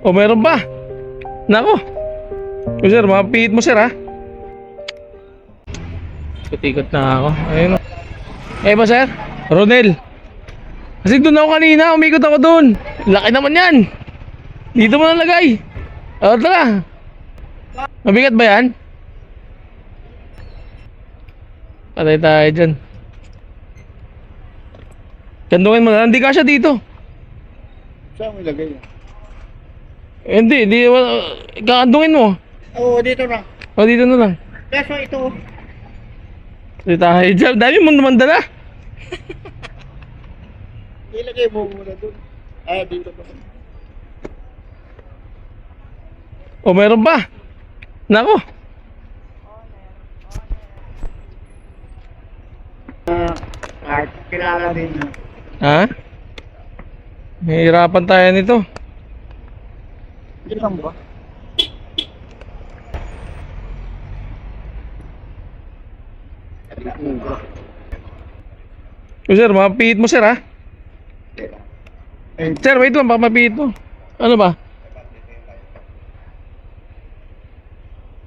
O meron pa. Nako. O sir, mapihit mo sir ha. Ikot-ikot na ako. Ayun o. Eh ba sir? Ronel. Kasi doon ako kanina, umikot ako doon. Laki naman yan. Dito mo nalagay. O tara. Mabigat ba yan? Patay tayo dyan. Kandungin mo na, hindi ka siya dito. Saan mo ilagay yan? Hindi, kakandungin mo. Oo, dito na. O dito na lang. Kaso ito. Patay tayo dyan, dami mo naman dala. Ilagay mo muna doon. Ah, dito pa. O meron pa. Nako. Kilala din na. Ha? Mahirapan tayo nito. Ilan ba? O sir, mapihit mo sir ha. Sir, wait lang, baka mapihit mo. Ano ba?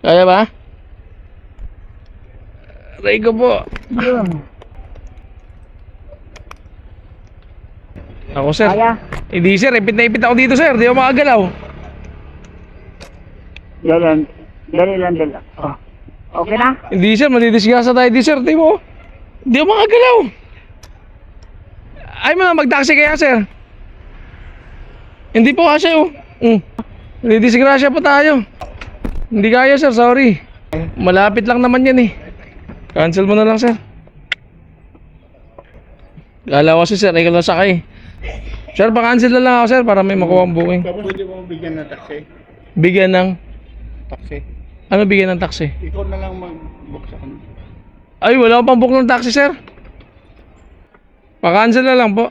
Kaya ba? Aray ko po. Ako sir. Kaya? Hindi sir, ipit na ipit ako dito sir. Di ako makagalaw. Dalan. Dali lang, dali. Oh. Okay na? Hindi sir, madidisgasa tayo di sir. Di mo. Di ako makagalaw. Ay mo na, mag-taxi kaya sir. Hindi po kasi oh. Madidisgrasya pa tayo. Hindi kaya sir, sorry. Malapit lang naman yan eh. Cancel mo na lang sir. Gala ko si sir, ikaw lang sakay. Sir, pa-cancel na lang ako sir para may makuha ang booking. Pwede mo bigyan ng taxi? Bigyan ng... Taxi? Ano bigyan ng taxi? Ikaw na lang mag-book sa kanya. Ay, wala akong pang-book ng taxi sir. Pa-cancel na lang po.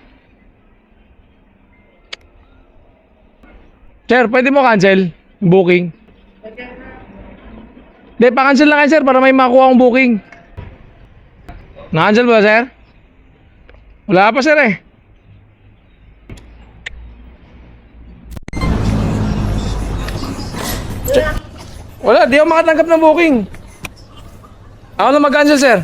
Sir, pwede mo cancel booking? Hindi, pa-cancel lang kayo sir para may makuha akong booking. Na-cancel ba sir? Wala pa sir eh. Wala, di ako makatanggap ng booking. Ako na mag-cancel sir.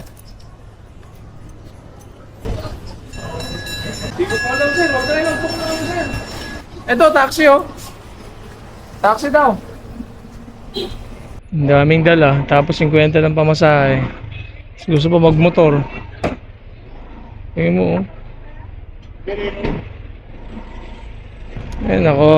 Di ko pa alam sir, wag tayo mag-book na kami sir. Ito, taxi oh. Taxi daw. Ang daming dala, tapos 50 ng pamasahe. Gusto pa magmotor. Tingin mo oh. Ayun ako.